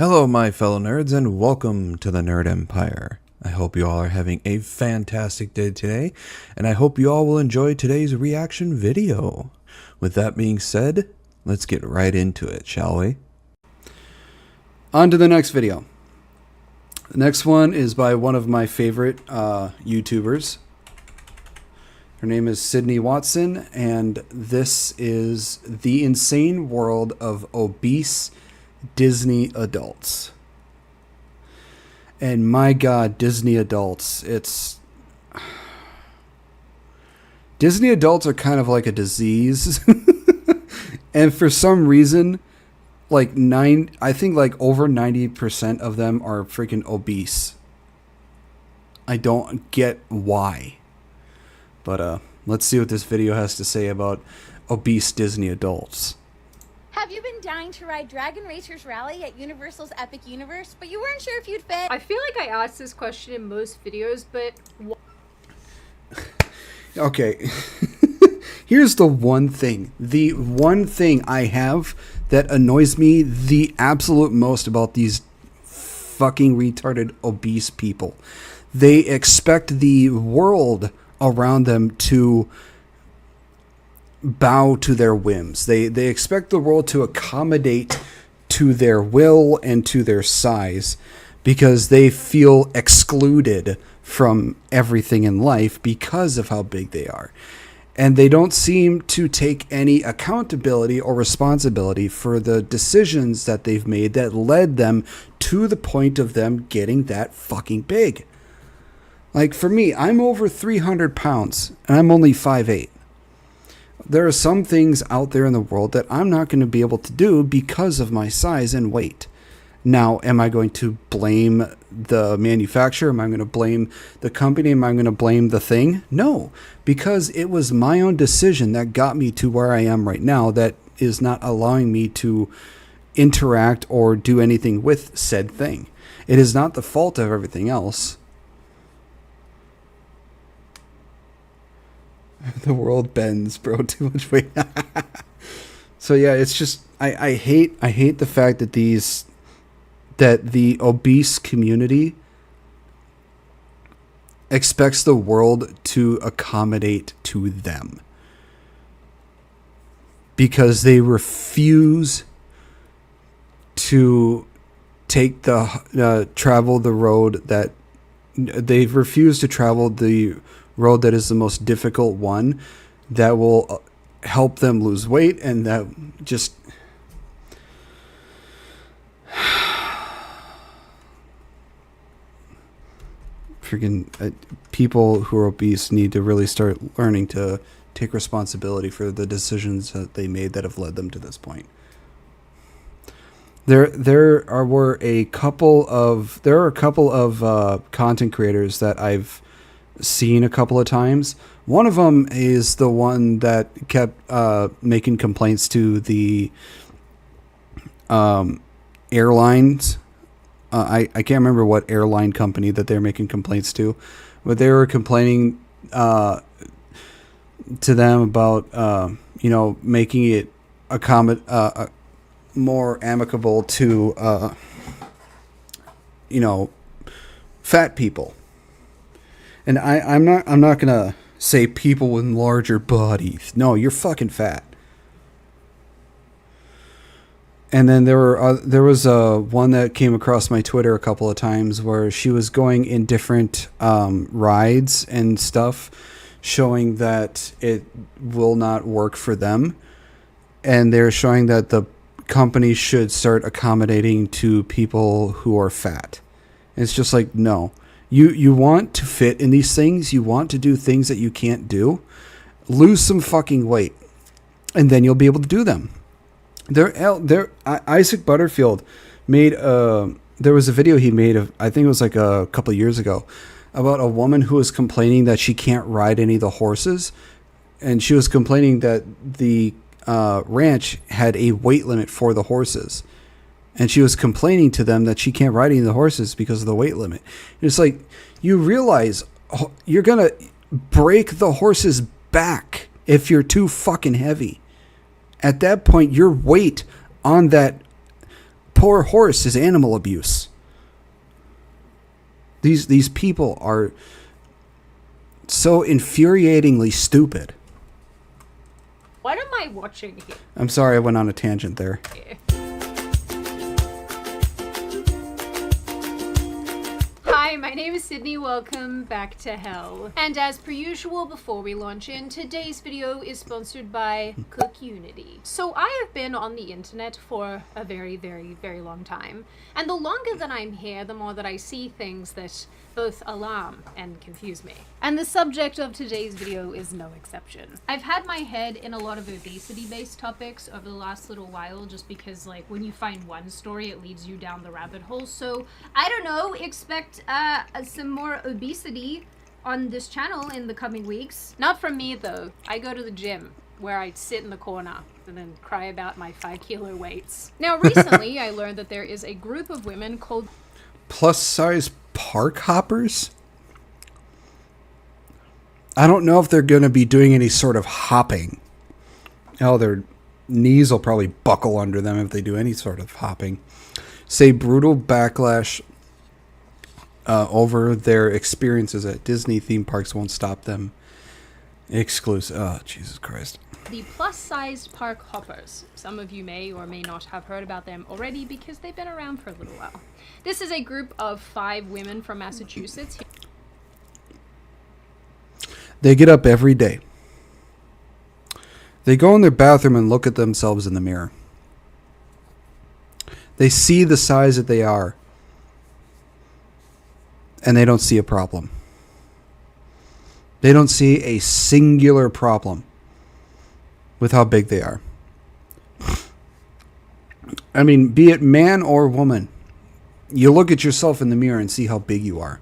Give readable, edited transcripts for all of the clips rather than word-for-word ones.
Hello, my fellow nerds, and welcome to the Nerd Empire. I hope you all are having a fantastic day today, and I hope you all will enjoy today's reaction video. With that being said, let's get right into it, shall we? On to the next video. The next one is by one of my favorite YouTubers. Her name is Sydney Watson, and this is The Insane World of Obese Disney Adults. And my God, Disney adults, Disney adults are kind of like a disease. And for some reason, I think over 90% of them are freaking obese. I don't get why. But let's see what this video has to say about obese Disney adults. Have you been dying to ride Dragon Racers Rally at Universal's Epic Universe, but you weren't sure if you'd fit? I feel like I asked this question in most videos, but... Okay. Here's the one thing. The one thing I have that annoys me the absolute most about these fucking retarded obese people. They expect the world around them to bow to their whims. They expect the world to accommodate to their will and to their size because they feel excluded from everything in life because of how big they are. And they don't seem to take any accountability or responsibility for the decisions that they've made that led them to the point of them getting that fucking big. Like for me, I'm over 300 pounds and I'm only 5'8". There are some things out there in the world that I'm not going to be able to do because of my size and weight. Now, am I going to blame the manufacturer? Am I going to blame the company? Am I going to blame the thing? No, because it was my own decision that got me to where I am right now that is not allowing me to interact or do anything with said thing. It is not the fault of everything else. The world bends, bro. Too much weight. So yeah, it's just I hate the fact that the obese community expects the world to accommodate to them because they refuse to take travel the road that they've refused to travel the road that is the most difficult one that will help them lose weight, and that just freaking people who are obese need to really start learning to take responsibility for the decisions that they made that have led them to this point. There are a couple of content creators that I've seen a couple of times. One of them is the one that kept making complaints to the airlines. I can't remember what airline company that they're making complaints to, but they were complaining to them about making it more amicable to fat people. And I'm not gonna say people with larger bodies. No, you're fucking fat. And then there was one that came across my Twitter a couple of times where she was going in different rides and stuff, showing that it will not work for them, and they're showing that the company should start accommodating to people who are fat. And it's just like, no. You want to fit in these things. You want to do things that you can't do. Lose some fucking weight, and then you'll be able to do them. Isaac Butterfield made there was a video he made of, I think it was like a couple of years ago, about a woman who was complaining that she can't ride any of the horses, and she was complaining that the ranch had a weight limit for the horses. And she was complaining to them that she can't ride any of the horses because of the weight limit. And it's like, you realize you're going to break the horse's back if you're too fucking heavy. At that point, your weight on that poor horse is animal abuse. These people are so infuriatingly stupid. What am I watching here? I'm sorry I went on a tangent there. Hi, my name is Sydney. Welcome back to hell. And as per usual, before we launch in, today's video is sponsored by Cook-Unity. So I have been on the internet for a very, very, very long time. And the longer that I'm here, the more that I see things that both alarm and confuse me. And the subject of today's video is no exception. I've had my head in a lot of obesity-based topics over the last little while, just because, like, when you find one story, it leads you down the rabbit hole. So, I don't know, expect some more obesity on this channel in the coming weeks. Not from me, though. I go to the gym, where I sit in the corner and then cry about my 5-kilo weights. Now, recently, I learned that there is a group of women called Plus-size park hoppers? I don't know if they're going to be doing any sort of hopping. Oh, their knees will probably buckle under them if they do any sort of hopping. Say brutal backlash over their experiences at Disney theme parks won't stop them. Exclusive. Oh, Jesus Christ. the plus-sized park hoppers. Some of you may or may not have heard about them already because they've been around for a little while. This is a group of 5 women from Massachusetts. They get up every day. They go in their bathroom and look at themselves in the mirror. They see the size that they are, and they don't see a problem. They don't see a singular problem with how big they are. I mean, be it man or woman, you look at yourself in the mirror and see how big you are,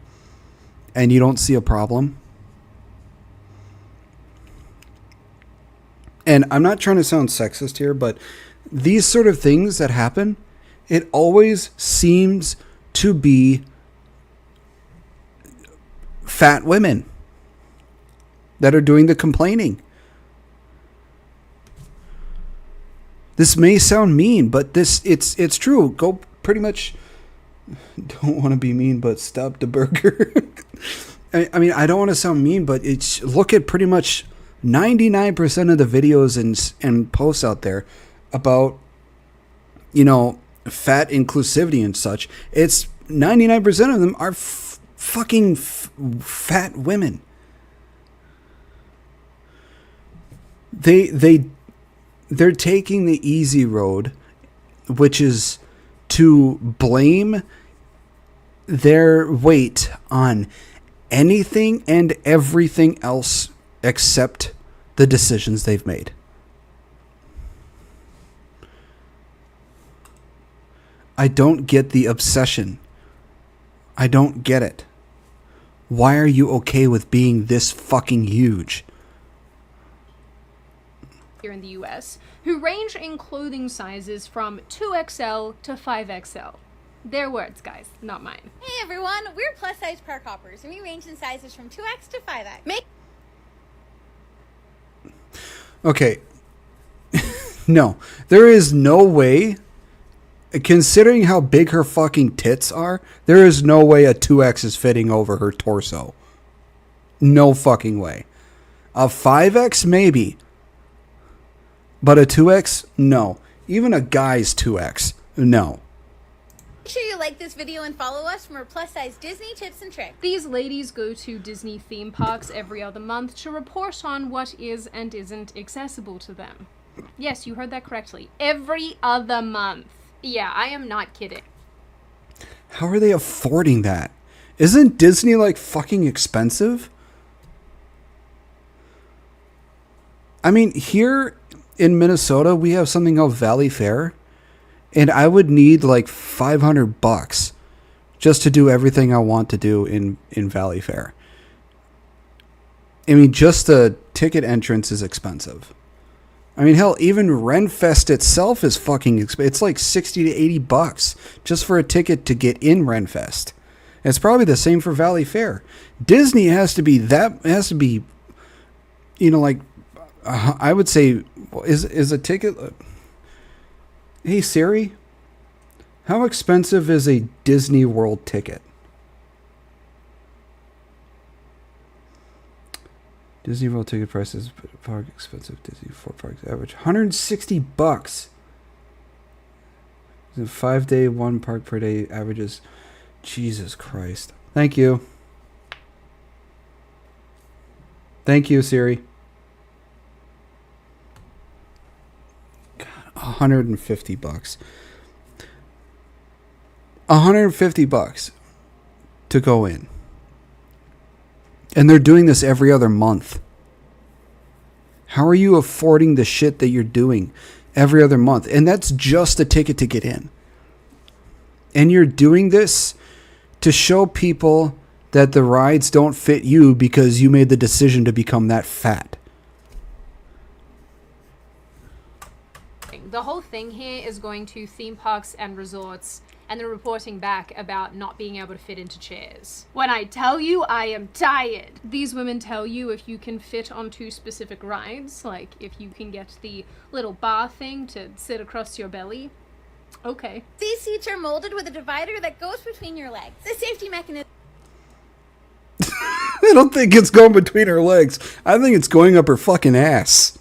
and you don't see a problem. And I'm not trying to sound sexist here, but these sort of things that happen, it always seems to be fat women that are doing the complaining. This may sound mean, but it's true. Go pretty much, don't want to be mean, but stop the burger. I mean, I don't want to sound mean, but it's, look at pretty much 99% of the videos and posts out there about, you know, fat inclusivity and such. It's 99% of them are fucking fat women. They're taking the easy road, which is to blame their weight on anything and everything else except the decisions they've made. I don't get the obsession. I don't get it. Why are you okay with being this fucking huge? Here in the US, who range in clothing sizes from 2XL to 5XL. Their words, guys, not mine. Hey everyone, we're plus size park hoppers and we range in sizes from 2X to 5X. Okay. No. There is no way, considering how big her fucking tits are, there is no way a 2X is fitting over her torso. No fucking way. A 5X, maybe. But a 2X, no. Even a guy's 2X, no. Make sure you like this video and follow us for more plus size Disney tips and tricks. These ladies go to Disney theme parks every other month to report on what is and isn't accessible to them. Yes, you heard that correctly. Every other month. Yeah, I am not kidding. How are they affording that? Isn't Disney like fucking expensive? I mean, here in Minnesota, we have something called Valley Fair. And I would need like $500 just to do everything I want to do in Valley Fair. I mean, just the ticket entrance is expensive. I mean, hell, even Renfest itself is fucking expensive. It's like $60 to $80 just for a ticket to get in Renfest. It's probably the same for Valley Fair. Disney has to be, you know, like, I would say, is a ticket... Hey Siri, How expensive is a Disney World ticket? Disney World ticket prices, park expensive. Disney 4 parks average $160. The 5-day, 1 park per day averages. Jesus Christ. Thank you. Thank you, Siri. God, $150. $150 to go in. And they're doing this every other month. How are you affording the shit that you're doing every other month? And that's just a ticket to get in. And you're doing this to show people that the rides don't fit you because you made the decision to become that fat. The whole thing here is going to theme parks and resorts and then reporting back about not being able to fit into chairs. When I tell you I am tired. These women tell you if you can fit onto specific rides, like if you can get the little bar thing to sit across your belly. Okay. These seats are molded with a divider that goes between your legs. The safety mechanism I don't think it's going between her legs. I think it's going up her fucking ass.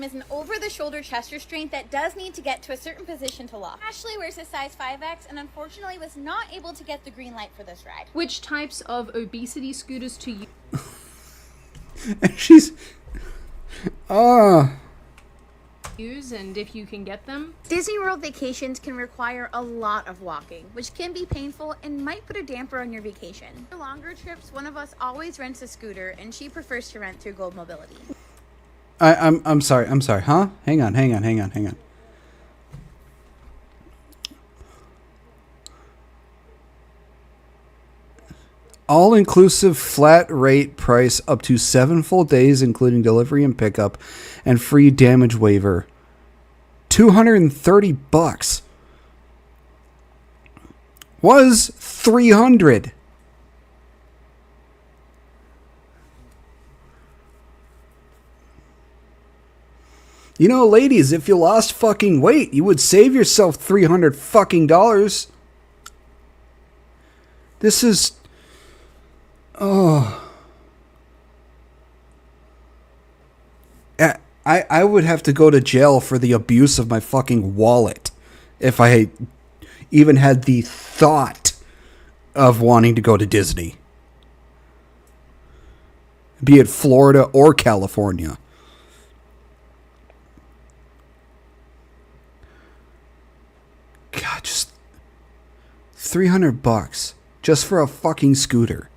is an over-the-shoulder chest restraint that does need to get to a certain position to lock. Ashley wears a size 5X and unfortunately was not able to get the green light for this ride. Which types of obesity scooters to use? And she's... And if you can get them. Disney World vacations can require a lot of walking, which can be painful and might put a damper on your vacation. For longer trips, one of us always rents a scooter and she prefers to rent through Gold Mobility. I'm sorry, huh? Hang on. All-inclusive flat rate price up to 7 full days, including delivery and pickup, and free damage waiver. $230 was $300. You know, ladies, if you lost fucking weight, you would save yourself $300 fucking dollars. This is... Oh. I would have to go to jail for the abuse of my fucking wallet if I even had the thought of wanting to go to Disney. Be it Florida or California. God, just $300 just for a fucking scooter.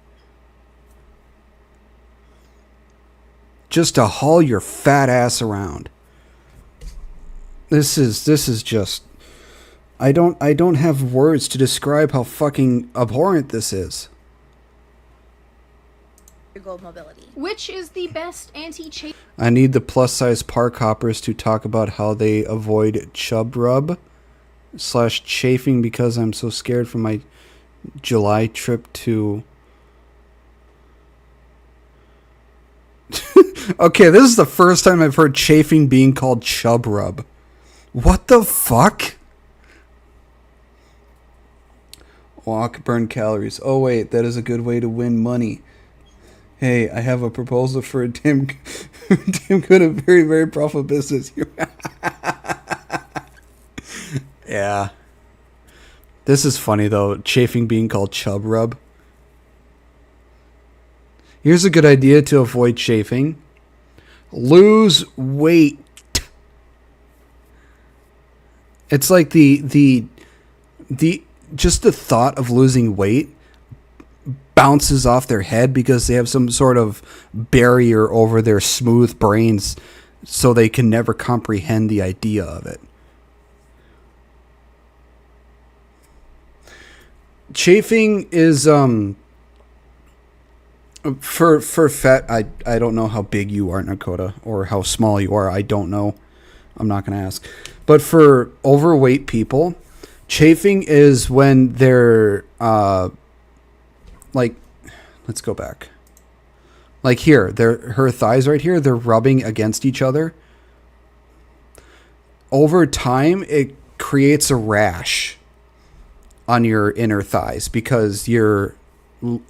Just to haul your fat ass around. This is just... I don't have words to describe how fucking abhorrent this is. Gold Mobility. Which is the best anti-chafe? I need the plus-size park hoppers to talk about how they avoid chub rub / chafing because I'm so scared for my July trip to... Okay, this is the first time I've heard chafing being called chub rub. What the fuck? Walk, burn calories. Oh wait, that is a good way to win money. Hey, I have a proposal for a damn good and very, very profitable business. Yeah. This is funny though, chafing being called chub rub. Here's a good idea to avoid chafing. Lose weight. It's like the just the thought of losing weight bounces off their head because they have some sort of barrier over their smooth brains, so they can never comprehend the idea of it. Chafing is for fat. I don't know how big you are, Nakota, or how small you are. I don't know. I'm not going to ask. But for overweight people, chafing is when they're like, let's go back. Like here, her thighs right here, they're rubbing against each other. Over time, it creates a rash. on your inner thighs because your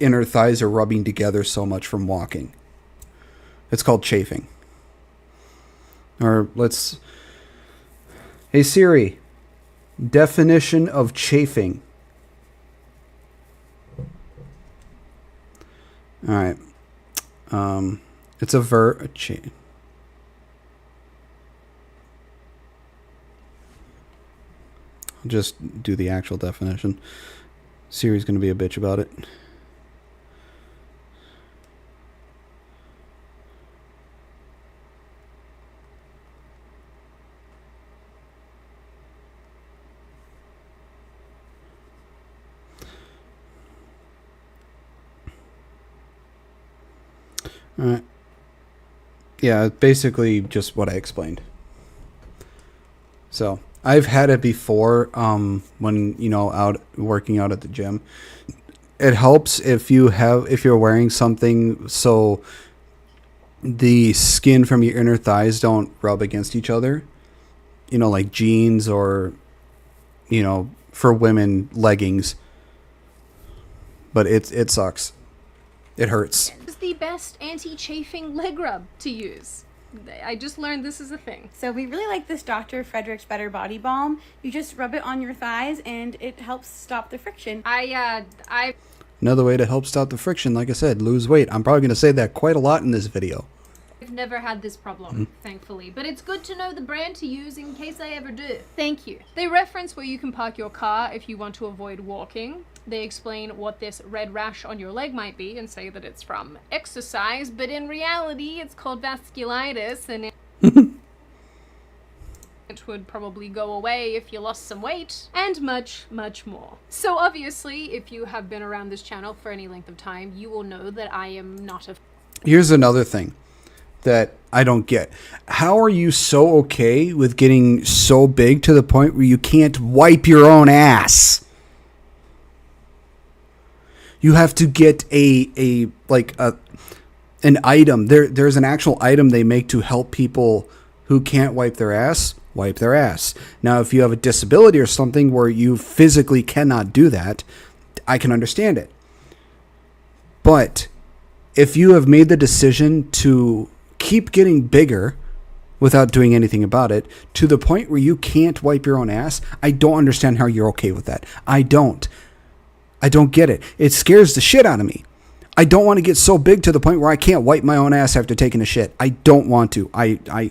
inner thighs are rubbing together so much from walking. It's called chafing. Or hey Siri, definition of chafing. All right. It's a verb. I'll just do the actual definition. Siri's going to be a bitch about it. Yeah, basically just what I explained. So I've had it before when, you know, out working out at the gym. It helps if you're wearing something so the skin from your inner thighs don't rub against each other. You know, like jeans or, you know, for women, leggings. But it sucks. It hurts. It's the best anti-chafing leg rub to use. I just learned this is a thing. So we really like this Dr. Frederick's Better Body Balm. You just rub it on your thighs and it helps stop the friction. Another way to help stop the friction, like I said, lose weight. I'm probably going to say that quite a lot in this video. I've never had this problem, thankfully, but it's good to know the brand to use in case I ever do. Thank you. They reference where you can park your car if you want to avoid walking. They explain what this red rash on your leg might be and say that it's from exercise, but in reality it's called vasculitis, and it would probably go away if you lost some weight, and much, much more. So obviously, if you have been around this channel for any length of time, you will know that I am not a... Here's another thing that I don't get. How are you so okay with getting so big to the point where you can't wipe your own ass? You have to get an item. There's an actual item they make to help people who can't wipe their ass. Now, if you have a disability or something where you physically cannot do that, I can understand it. But if you have made the decision to keep getting bigger without doing anything about it, to the point where you can't wipe your own ass, I don't understand how you're okay with that. I don't get it. It scares the shit out of me. I don't want to get so big to the point where I can't wipe my own ass after taking a shit. I don't want to. I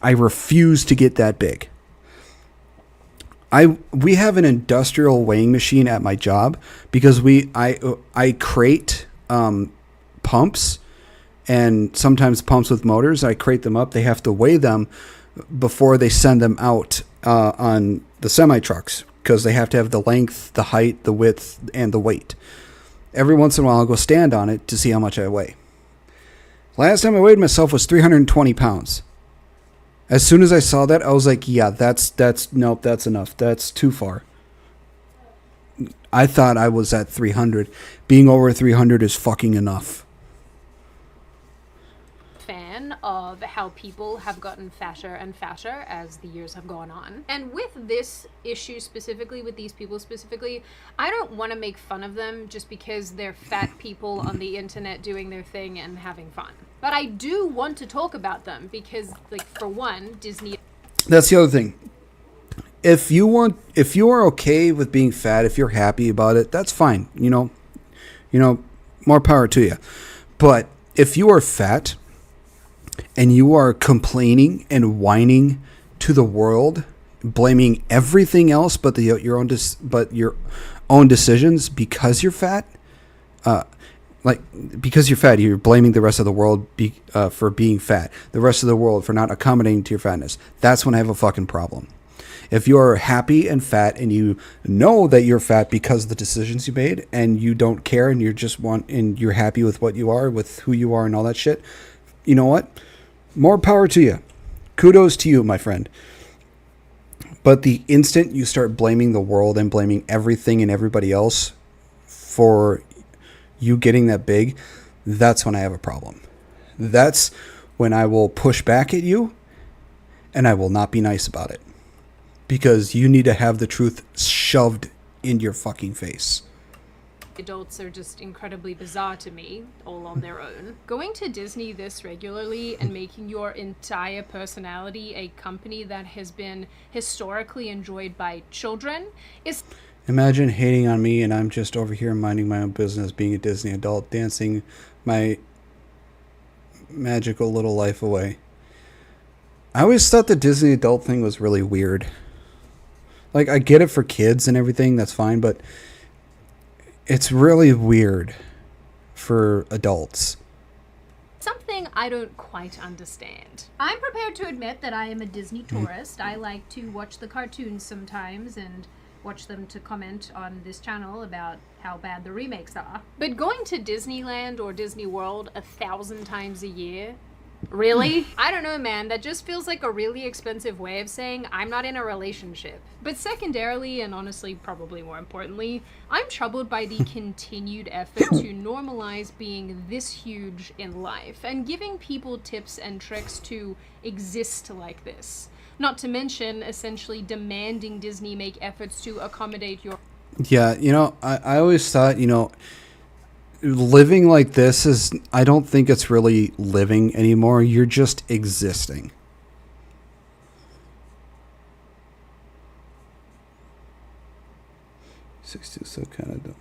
refuse to get that big. We have an industrial weighing machine at my job because I crate pumps, and sometimes pumps with motors. I crate them up. They have to weigh them before they send them out on the semi-trucks, because they have to have the length, the height, the width, and the weight. Every once in a while, I'll go stand on it to see how much I weigh. Last time I weighed myself was 320 pounds. As soon as I saw that, I was like, yeah, nope, that's enough. That's too far. I thought I was at 300. Being over 300 is fucking enough. Fan of how people have gotten fatter and fatter as the years have gone on. And with this issue specifically, with these people specifically, I don't want to make fun of them just because they're fat people on the internet doing their thing and having fun. But I do want to talk about them because, like, for one, Disney... That's the other thing. If you are okay with being fat, if you're happy about it, that's fine. You know, more power to you. But if you are fat and you are complaining and whining to the world, blaming everything else but your own decisions because you're fat, you're blaming the rest of the world for being fat, the rest of the world for not accommodating to your fatness. That's when I have a fucking problem. If you're happy and fat and you know that you're fat because of the decisions you made and you don't care and you're happy with what you are, with who you are and all that shit, you know what? More power to you. Kudos to you, my friend. But the instant you start blaming the world and blaming everything and everybody else for you getting that big, that's when I have a problem. That's when I will push back at you and I will not be nice about it. Because you need to have the truth shoved in your fucking face. Adults are just incredibly bizarre to me, all on their own. Going to Disney this regularly and making your entire personality a company that has been historically enjoyed by children is... Imagine hating on me and I'm just over here minding my own business, being a Disney adult, dancing my magical little life away. I always thought the Disney adult thing was really weird. Like, I get it for kids and everything, that's fine, but it's really weird for adults. Something I don't quite understand. I'm prepared to admit that I am a Disney tourist. I like to watch the cartoons sometimes and watch them to comment on this channel about how bad the remakes are. But going to Disneyland or Disney World 1,000 times a year? Really? I don't know, man. That just feels like a really expensive way of saying I'm not in a relationship. But secondarily, and honestly probably more importantly, I'm troubled by the continued effort to normalize being this huge in life and giving people tips and tricks to exist like this. Not to mention essentially demanding Disney make efforts to accommodate your... Yeah, you know, I always thought, you know, living like this is, I don't think it's really living anymore. You're just existing. So kind of dumb.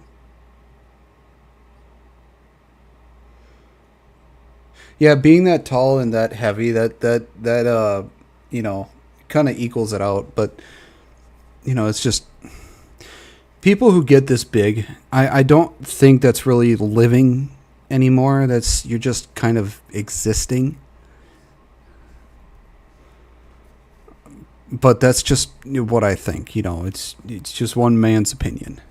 Yeah, being that tall and that heavy, that you know, kind of equals it out. But you know, it's just people who get this big. I don't think that's really living anymore. You're just kind of existing. But that's just what I think. You know, it's just one man's opinion.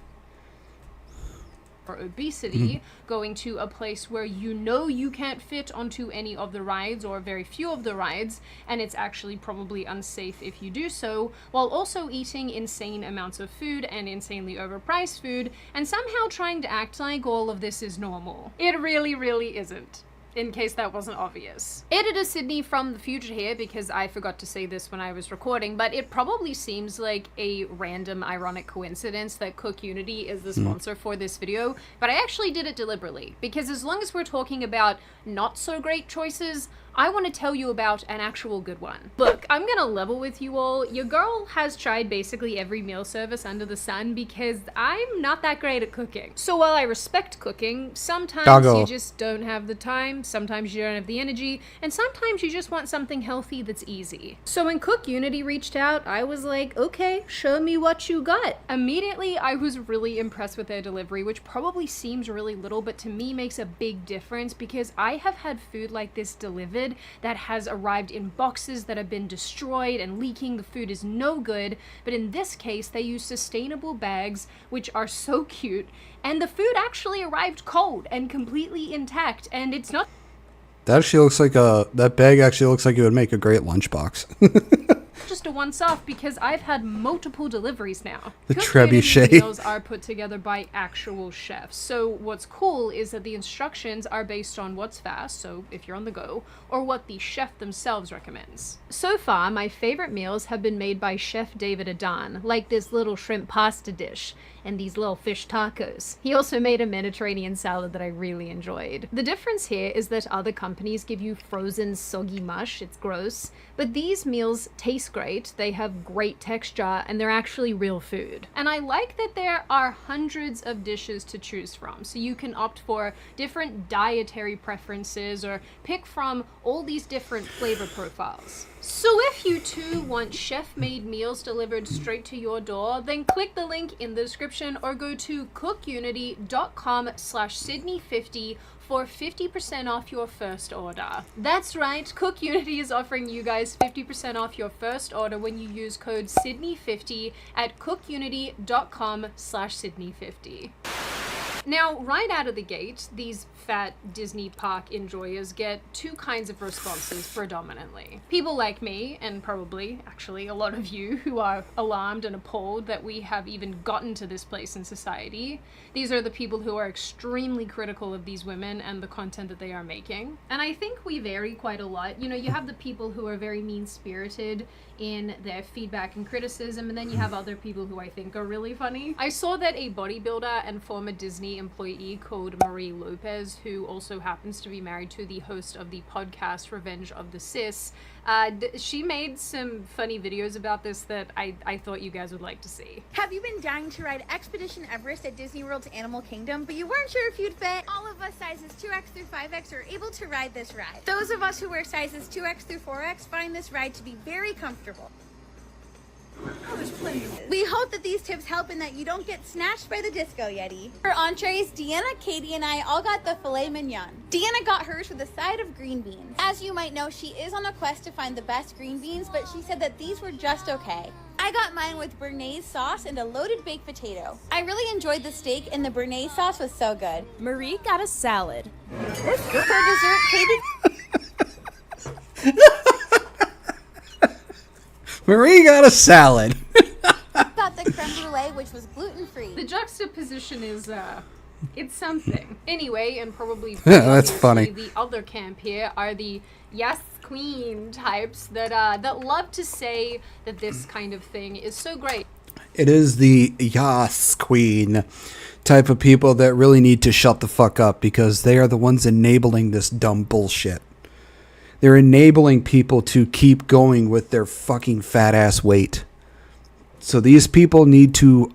Or obesity, going to a place where you know you can't fit onto any of the rides or very few of the rides, and it's actually probably unsafe if you do so, while also eating insane amounts of food and insanely overpriced food, and somehow trying to act like all of this is normal. It really, really isn't. In case that wasn't obvious. Editor Sydney from the future here, because I forgot to say this when I was recording, but it probably seems like a random ironic coincidence that Cook Unity is the sponsor for this video, but I actually did it deliberately, because as long as we're talking about not so great choices, I want to tell you about an actual good one. Look, I'm gonna level with you all. Your girl has tried basically every meal service under the sun because I'm not that great at cooking. So while I respect cooking, sometimes you just don't have the time, sometimes you don't have the energy, and sometimes you just want something healthy that's easy. So when Cook Unity reached out, I was like, okay, show me what you got. Immediately, I was really impressed with their delivery, which probably seems really little, but to me makes a big difference because I have had food like this delivered that has arrived in boxes that have been destroyed and leaking. The food is no good, but in this case they use sustainable bags, which are so cute, and the food actually arrived cold and completely intact, and it's not... That actually looks like that bag actually looks like it would make a great lunchbox. just a once-off because I've had multiple deliveries now. The trebuchet. Meals are put together by actual chefs. So what's cool is that the instructions are based on what's fast, so if you're on the go, or what the chef themselves recommends. So far, my favorite meals have been made by Chef David Adan, like this little shrimp pasta dish and these little fish tacos. He also made a Mediterranean salad that I really enjoyed. The difference here is that other companies give you frozen soggy mush, it's gross, but these meals taste great, they have great texture, and they're actually real food. And I like that there are hundreds of dishes to choose from, so you can opt for different dietary preferences or pick from all these different flavor profiles. So if you too want chef-made meals delivered straight to your door, then click the link in the description or go to cookunity.com/Sydney50 for 50% off your first order. That's right, Cook Unity is offering you guys 50% off your first order when you use code Sydney50 at cookunity.com/Sydney50. Now, right out of the gate, these fat Disney park enjoyers get two kinds of responses predominantly. People like me, and probably, actually, a lot of you who are alarmed and appalled that we have even gotten to this place in society. These are the people who are extremely critical of these women and the content that they are making. And I think we vary quite a lot. You know, you have the people who are very mean-spirited in their feedback and criticism, and then you have other people who I think are really funny. I saw that a bodybuilder and former Disney employee called Marie Lopez, who also happens to be married to the host of the podcast Revenge of the Cis, she made some funny videos about this that I thought you guys would like to see. Have you been dying to ride Expedition Everest at Disney World's Animal Kingdom, but you weren't sure if you'd fit? All of us sizes 2X through 5X are able to ride this ride. Those of us who wear sizes 2X through 4X find this ride to be very comfortable. We hope that these tips help and that you don't get snatched by the disco yeti. For entrees, Deanna, Katie, and I all got the filet mignon. Deanna got hers with a side of green beans. As you might know, she is on a quest to find the best green beans, but she said that these were just okay. I got mine with béarnaise sauce and a loaded baked potato. I really enjoyed the steak and the béarnaise sauce was so good. Marie got a salad. For dessert, Katie Marie got a salad. got the creme brulee, which was gluten-free. The juxtaposition is, it's something. Anyway, and probably That's funny. The other camp here are the yes queen types that love to say that this kind of thing is so great. It is the Yas Queen type of people that really need to shut the fuck up because they are the ones enabling this dumb bullshit. They're enabling people to keep going with their fucking fat ass weight. So these people need to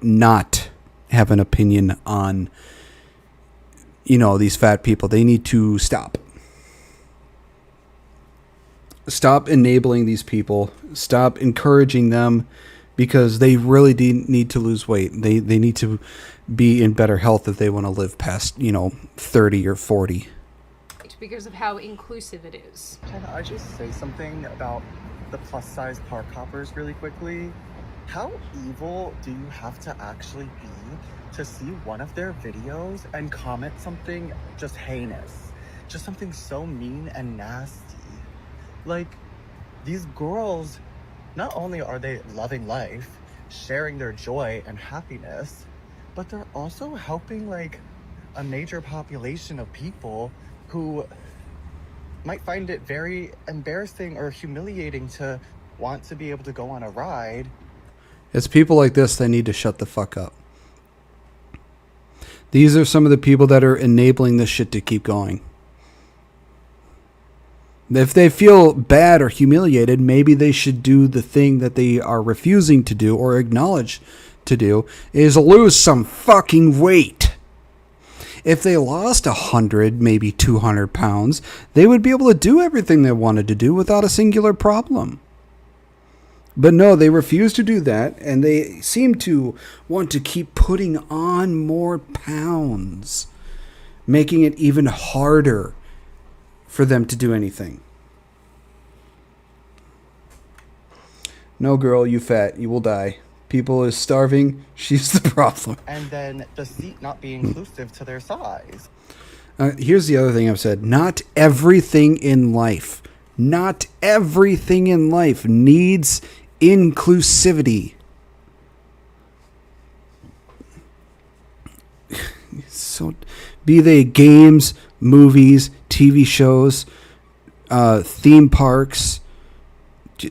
not have an opinion on, these fat people. They need to stop. Stop enabling these people. Stop encouraging them because they really need to lose weight. They need to be in better health if they want to live past, 30 or 40. Because of how inclusive it is. Can I just say something about the plus size park hoppers really quickly? How evil do you have to actually be to see one of their videos and comment something just heinous? Just something so mean and nasty. Like, these girls, not only are they loving life, sharing their joy and happiness, but they're also helping like a major population of people who might find it very embarrassing or humiliating to want to be able to go on a ride. It's people like this that need to shut the fuck up. These are some of the people that are enabling this shit to keep going. If they feel bad or humiliated, maybe they should do the thing that they are refusing to do or acknowledge to do, is lose some fucking weight. If they lost 100, maybe 200 pounds, they would be able to do everything they wanted to do without a singular problem. But no, they refuse to do that, and they seem to want to keep putting on more pounds, making it even harder for them to do anything. No, girl, you fat, you will die. People is starving, she's the problem. And then the seat not be inclusive to their size. Here's the other thing I've said. Not everything in life needs inclusivity. So, be they games, movies, TV shows, theme parks,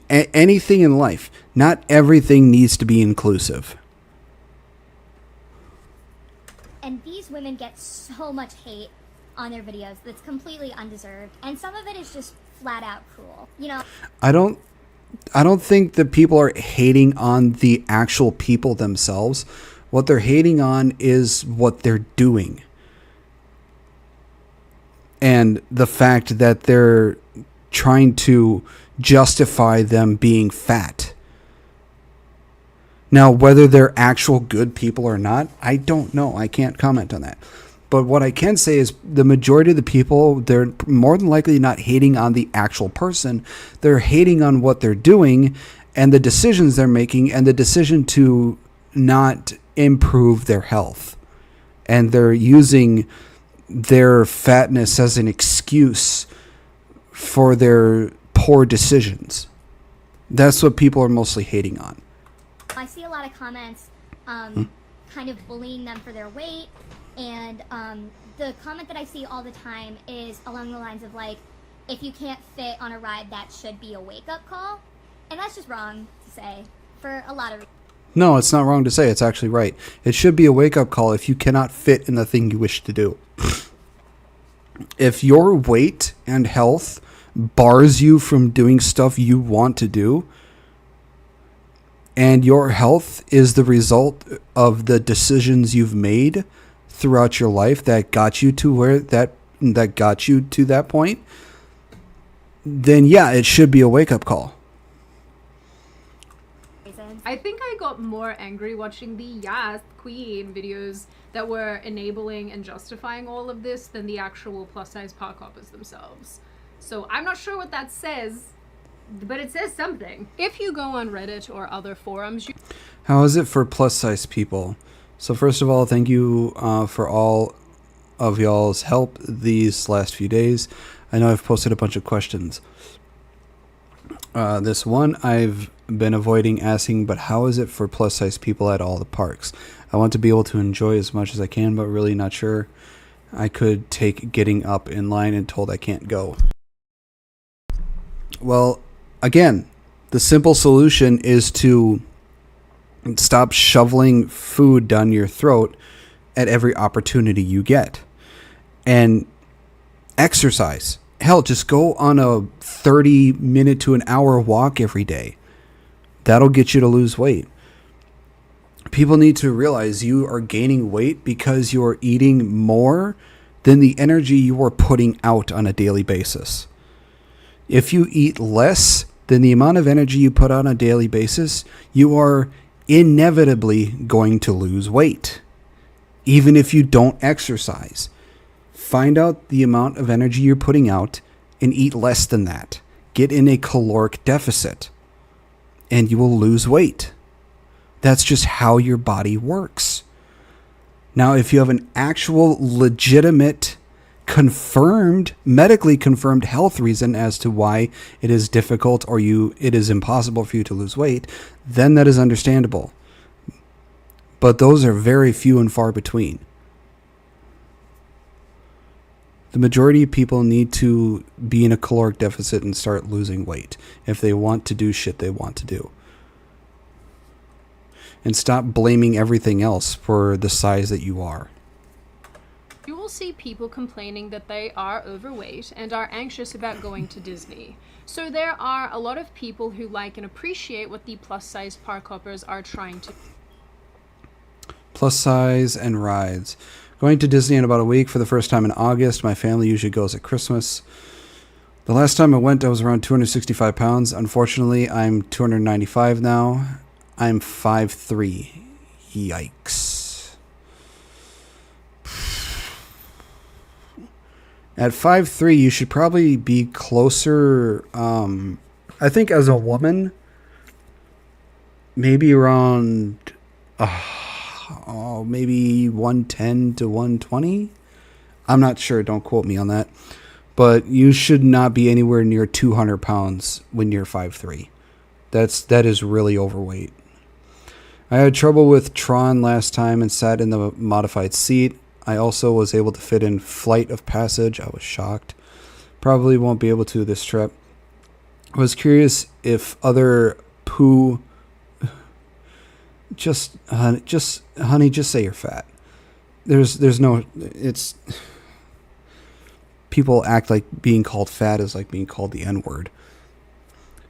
anything in life. Not everything needs to be inclusive. And these women get so much hate on their videos that's completely undeserved. And some of it is just flat out cruel. I don't think that people are hating on the actual people themselves. What they're hating on is what they're doing. And the fact that they're trying to justify them being fat. Now, whether they're actual good people or not, I don't know. I can't comment on that. But what I can say is the majority of the people, they're more than likely not hating on the actual person. They're hating on what they're doing and the decisions they're making and the decision to not improve their health and they're using their fatness as an excuse for their poor decisions. That's what people are mostly hating on. I see a lot of comments kind of bullying them for their weight, and the comment that I see all the time is along the lines of like, if you can't fit on a ride, that should be a wake-up call. And that's just wrong to say for a lot of reasons. No, it's not wrong to say. It's actually right. It should be a wake-up call if you cannot fit in the thing you wish to do. If your weight and health bars you from doing stuff you want to do, and your health is the result of the decisions you've made throughout your life that got you to where that got you to that point, then yeah, it should be a wake-up call. I think I got more angry watching the Yes Queen videos that were enabling and justifying all of this than the actual plus-size park hoppers themselves. So I'm not sure what that says, but it says something. If you go on Reddit or other forums... How is it for plus-size people? So first of all, thank you for all of y'all's help these last few days. I know I've posted a bunch of questions. This one I've been avoiding asking, but how is it for plus-size people at all the parks? I want to be able to enjoy as much as I can, but really not sure I could take getting up in line and told I can't go. Well, again, the simple solution is to stop shoveling food down your throat at every opportunity you get. And exercise. Hell, just go on a 30-minute to an hour walk every day. That'll get you to lose weight. People need to realize you are gaining weight because you're eating more than the energy you are putting out on a daily basis. If you eat less than the amount of energy you put out on a daily basis, you are inevitably going to lose weight, even if you don't exercise. Find out the amount of energy you're putting out and eat less than that. Get in a caloric deficit, and you will lose weight. That's just how your body works. Now, if you have an actual legitimate medically confirmed health reason as to why it is difficult or it is impossible for you to lose weight, then that is understandable. But those are very few and far between. The majority of people need to be in a caloric deficit and start losing weight if they want to do shit they want to do. And stop blaming everything else for the size that you are. You will see people complaining that they are overweight and are anxious about going to Disney. So there are a lot of people who like and appreciate what the plus-size park hoppers are trying to... Plus size and rides. Going to Disney in about a week for the first time in August. My family usually goes at Christmas. The last time I went, I was around 265 pounds. Unfortunately, I'm 295 now. I'm 5'3". Yikes. At 5'3", you should probably be closer, I think as a woman, maybe around, maybe 110 to 120. I'm not sure, don't quote me on that. But you should not be anywhere near 200 pounds when you're 5'3". That is really overweight. I had trouble with Tron last time and sat in the modified seat. I also was able to fit in Flight of Passage. I was shocked. Probably won't be able to this trip. I was curious if other poo... honey, just say you're fat. There's no... It's... People act like being called fat is like being called the N-word.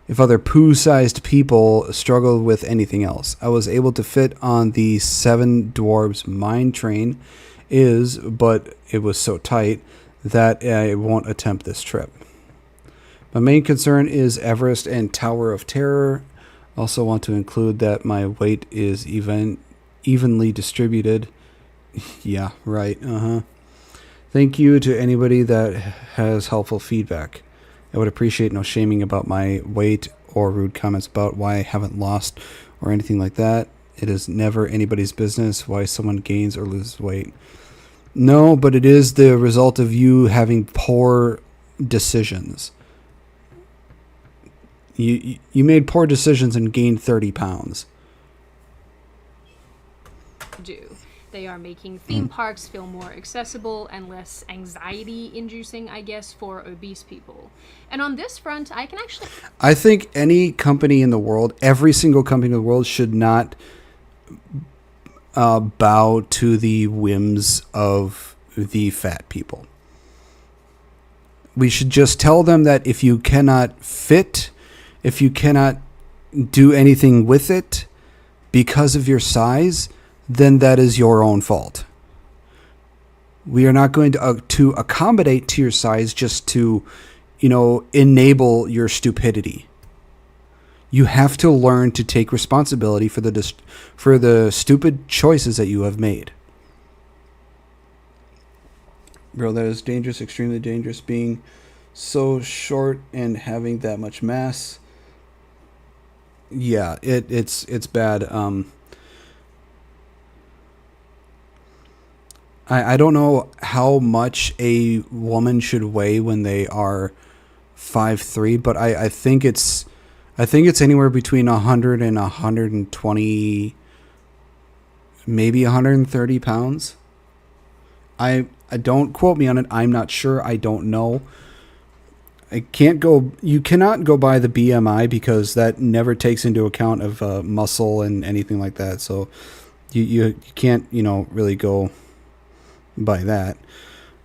If other poo-sized people struggled with anything else. I was able to fit on the Seven Dwarves Mine Train... but it was so tight that I won't attempt this trip. My main concern is Everest and Tower of Terror. Also want to include that my weight is evenly distributed. Yeah, right. Thank you to anybody that has helpful feedback. I would appreciate no shaming about my weight or rude comments about why I haven't lost or anything like that. It is never anybody's business why someone gains or loses weight. No, but it is the result of you having poor decisions. You made poor decisions and gained 30 pounds. Do. They are making theme parks feel more accessible and less anxiety-inducing, I guess, for obese people. And on this front, I can actually... I think any company in the world, every single company in the world, should not bow to the whims of the fat people. We should just tell them that if you cannot fit, if you cannot do anything with it because of your size, then that is your own fault. We are not going to accommodate to your size just to, enable your stupidity. You have to learn to take responsibility for the stupid choices that you have made. Bro, that is dangerous, extremely dangerous. Being so short and having that much mass. Yeah, it's bad. I don't know how much a woman should weigh when they are 5'3", but I think it's anywhere between 100 and 120, maybe 130 pounds. I don't quote me on it. I'm not sure. I don't know. You cannot go by the BMI because that never takes into account of muscle and anything like that. So you can't, really go by that.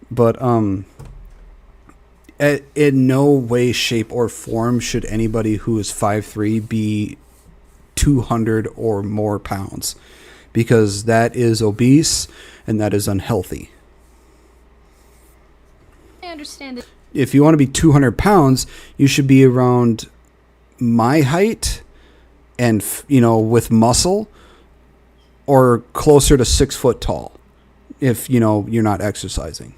But in no way, shape, or form should anybody who is 5'3" be 200 or more pounds, because that is obese and that is unhealthy. I understand that. If you want to be 200 pounds, you should be around my height and, with muscle, or closer to 6 foot tall if, you're not exercising.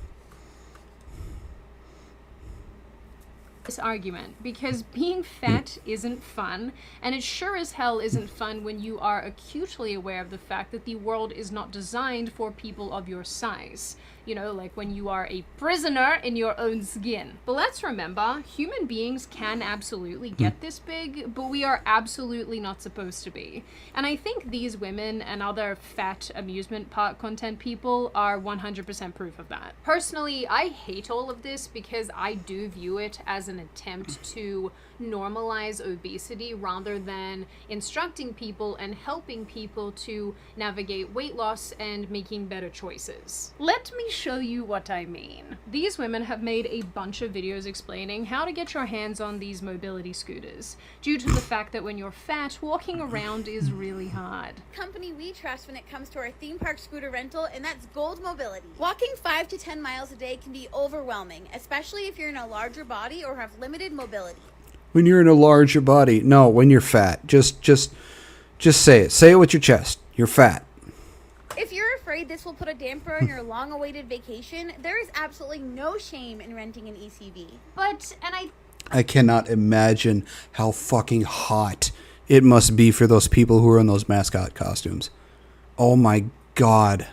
This argument, because being fat isn't fun, and it sure as hell isn't fun when you are acutely aware of the fact that the world is not designed for people of your size. Like when you are a prisoner in your own skin. But let's remember, human beings can absolutely get this big, but we are absolutely not supposed to be. And I think these women and other fat amusement park content people are 100% proof of that. Personally, I hate all of this because I do view it as an attempt to normalize obesity rather than instructing people and helping people to navigate weight loss and making better choices. Let me show you what I mean. These women have made a bunch of videos explaining how to get your hands on these mobility scooters, due to the fact that when you're fat, walking around is really hard. Company we trust when it comes to our theme park scooter rental, and that's Gold Mobility. Walking 5 to 10 miles a day can be overwhelming, especially if you're in a larger body or have limited mobility. When you're in a larger body. No, when you're fat. Just say it. Say it with your chest. You're fat. If you're afraid this will put a damper on your long-awaited vacation, there is absolutely no shame in renting an ECV. I cannot imagine how fucking hot it must be for those people who are in those mascot costumes. Oh my god.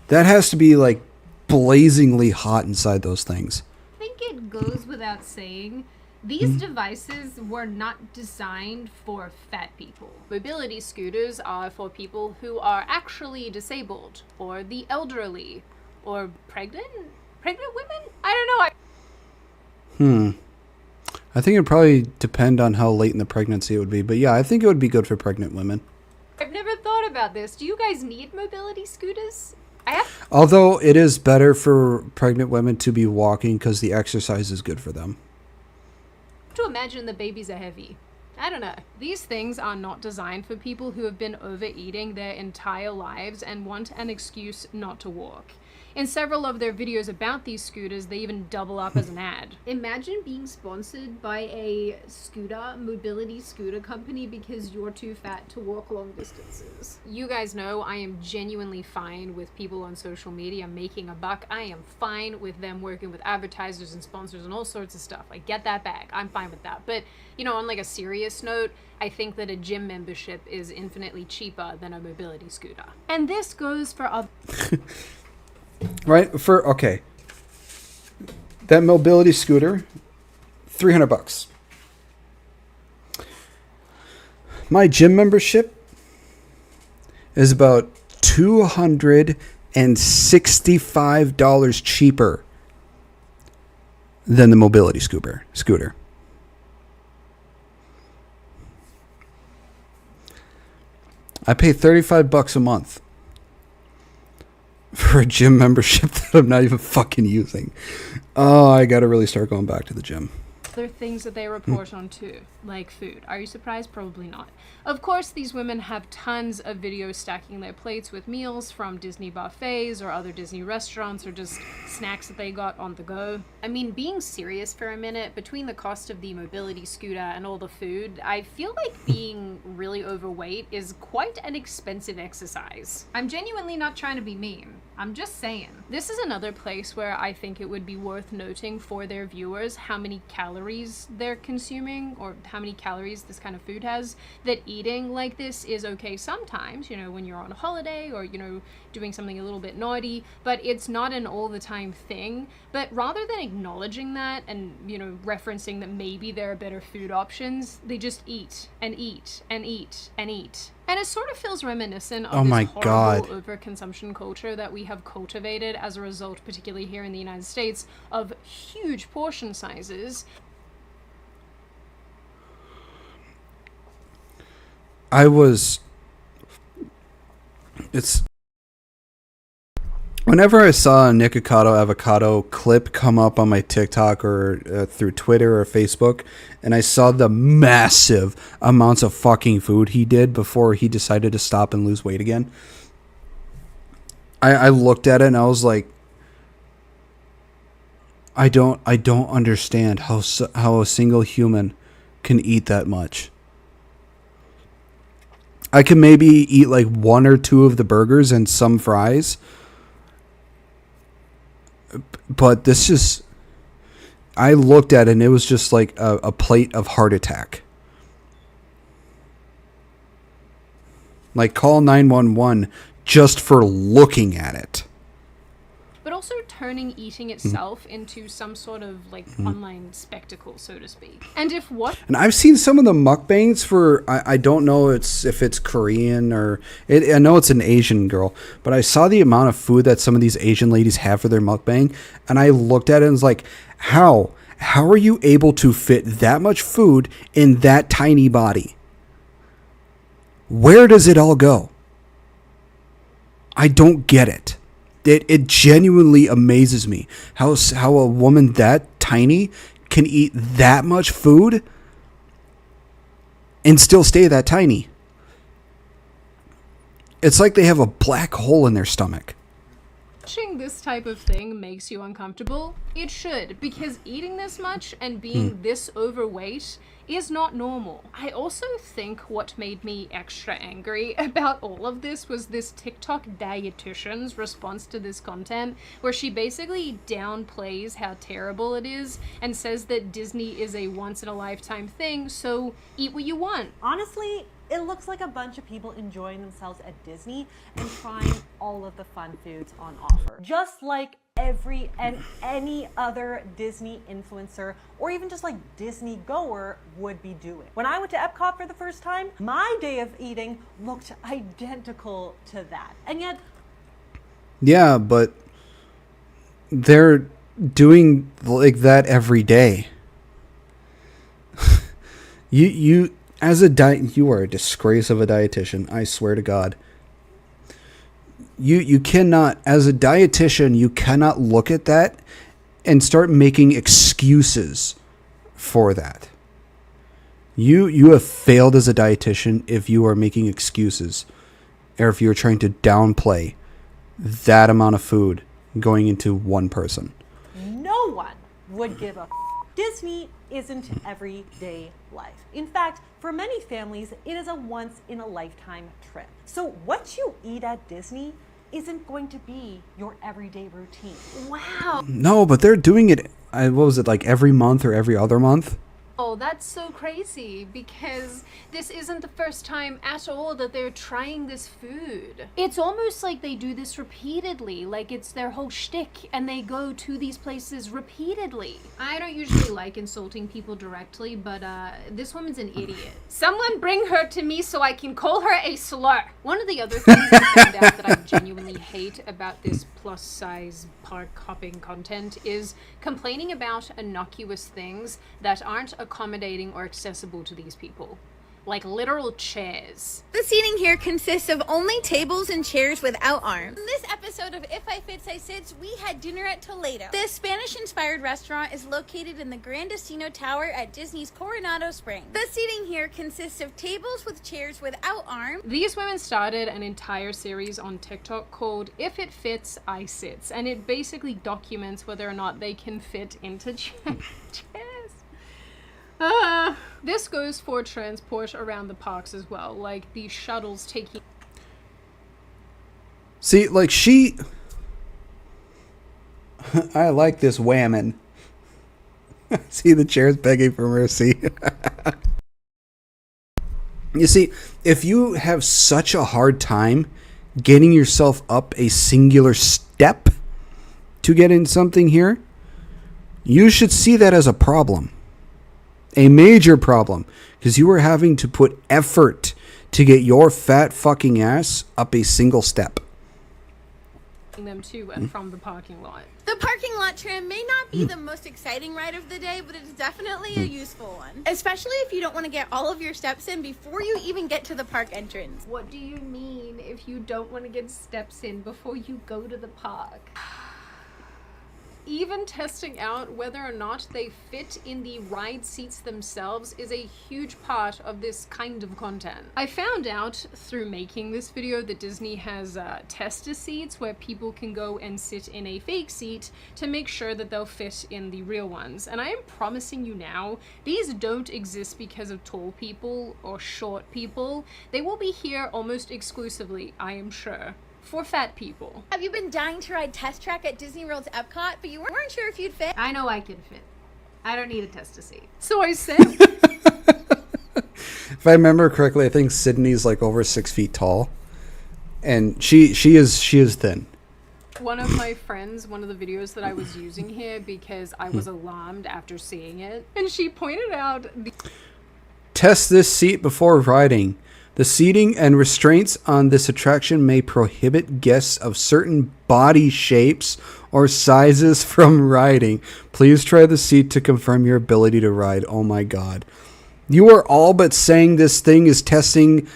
That has to be like blazingly hot inside those things. I think it goes without saying, these devices were not designed for fat people. Mobility scooters are for people who are actually disabled, or the elderly, or pregnant women? I don't know. I think it'd probably depend on how late in the pregnancy it would be. But yeah, I think it would be good for pregnant women. I've never thought about this. Do you guys need mobility scooters? Although it is better for pregnant women to be walking because the exercise is good for them. To imagine the babies are heavy. I don't know. These things are not designed for people who have been overeating their entire lives and want an excuse not to walk. In several of their videos about these scooters, they even double up as an ad. Imagine being sponsored by a mobility scooter company because you're too fat to walk long distances. You guys know I am genuinely fine with people on social media making a buck. I am fine with them working with advertisers and sponsors and all sorts of stuff. I get that bag. I'm fine with that. But, on like a serious note, I think that a gym membership is infinitely cheaper than a mobility scooter. And this goes for other... Right? Okay. That mobility scooter, $300. My gym membership is about $265 cheaper than the mobility scooter. I pay $35 a month for a gym membership that I'm not even fucking using. Oh, I gotta really start going back to the gym. Other things that they report on too, like food. Are you surprised? Probably not. Of course, these women have tons of videos stacking their plates with meals from Disney buffets or other Disney restaurants or just snacks that they got on the go. I mean, being serious for a minute, between the cost of the mobility scooter and all the food, I feel like being really overweight is quite an expensive exercise. I'm genuinely not trying to be mean. I'm just saying. This is another place where I think it would be worth noting for their viewers how many calories they're consuming or how many calories this kind of food has. That eating like this is okay sometimes, you know, when you're on a holiday or, you know, doing something a little bit naughty, but it's not an all the time thing. But rather than acknowledging that and, you know, referencing that maybe there are better food options, they just eat and eat and eat and eat. And it sort of feels reminiscent of this horrible overconsumption culture that we have cultivated as a result, particularly here in the United States, of huge portion sizes. Whenever I saw a Nikocado avocado clip come up on my TikTok or through Twitter or Facebook, and I saw the massive amounts of fucking food he did before he decided to stop and lose weight again, I looked at it and I was like, I don't understand how a single human can eat that much. I can maybe eat like one or two of the burgers and some fries. But this just, I looked at it and it was just like a plate of heart attack. Like call 911 just for looking at it. But also turning eating itself into some sort of like online spectacle, so to speak. And And I've seen some of the mukbangs for, I don't know if it's Korean or, I know it's an Asian girl, but I saw the amount of food that some of these Asian ladies have for their mukbang, and I looked at it and was like, how are you able to fit that much food in that tiny body? Where does it all go? I don't get it. It genuinely amazes me how a woman that tiny can eat that much food and still stay that tiny. It's like they have a black hole in their stomach. Watching this type of thing makes you uncomfortable. It should, because eating this much and being this overweight is not normal. I also think what made me extra angry about all of this was this TikTok dietitian's response to this content, where she basically downplays how terrible it is and says that Disney is a once-in-a-lifetime thing, so eat what you want. Honestly, it looks like a bunch of people enjoying themselves at Disney and trying all of the fun foods on offer. Just like any other Disney influencer or even just like Disney goer would be doing. When I went to Epcot for the first time, my day of eating looked identical to that. And yet... Yeah, but they're doing like that every day. You as a you are a disgrace of a dietitian, I swear to God. You cannot, as a dietitian, you cannot look at that and start making excuses for that. You have failed as a dietitian if you are making excuses or if you're trying to downplay that amount of food going into one person. No one would give a Disney isn't everyday life. In fact, for many families, it is a once-in-a-lifetime trip. So what you eat at Disney isn't going to be your everyday routine. Wow. No, but they're doing it, what was it, like every month or every other month? Oh, that's so crazy, because this isn't the first time at all that they're trying this food. It's almost like they do this repeatedly, like it's their whole shtick, and they go to these places repeatedly. I don't usually like insulting people directly, but this woman's an idiot. Someone bring her to me so I can call her a slur. One of the other things I found out that I genuinely hate about this plus-size park hopping content is complaining about innocuous things that aren't accommodating or accessible to these people. Like literal chairs. The seating here consists of only tables and chairs without arms. In this episode of If I Fits, I Sits, we had dinner at Toledo. This Spanish-inspired restaurant is located in the Grand Destino Tower at Disney's Coronado Springs. The seating here consists of tables with chairs without arms. These women started an entire series on TikTok called If It Fits, I Sits, and it basically documents whether or not they can fit into chairs. This goes for transport around the parks as well, like the shuttles taking... See, like I like this whammon. See the chairs begging for mercy. You see, if you have such a hard time getting yourself up a singular step to get in something here, you should see that as a problem. A major problem, because you are having to put effort to get your fat fucking ass up a single step. them to and from the parking lot. The parking lot tram may not be the most exciting ride of the day, but it's definitely a useful one. Especially if you don't want to get all of your steps in before you even get to the park entrance. What do you mean if you don't want to get steps in before you go to the park? Even testing out whether or not they fit in the ride seats themselves is a huge part of this kind of content. I found out through making this video that Disney has tester seats where people can go and sit in a fake seat to make sure that they'll fit in the real ones. And I am promising you now, these don't exist because of tall people or short people. They will be here almost exclusively, I am sure, for fat people. Have you been dying to ride Test Track at Disney World's Epcot, but you weren't sure if you'd fit? I know I can fit. I don't need a tester seat. So I said... If I remember correctly, I think Sydney's like over 6 feet tall. And she is thin. One of my friends, one of the videos that I was using here because I was alarmed after seeing it, and she pointed out... Test this seat before riding. The seating and restraints on this attraction may prohibit guests of certain body shapes or sizes from riding. Please try the seat to confirm your ability to ride. Oh my god. You are all but saying this thing is testing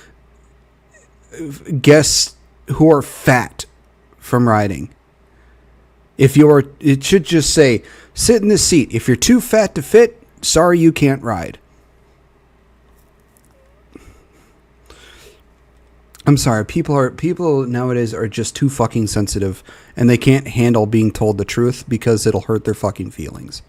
guests who are fat from riding. It should just say, sit in this seat. If you're too fat to fit, sorry, you can't ride. I'm sorry, people nowadays are just too fucking sensitive, and they can't handle being told the truth because it'll hurt their fucking feelings.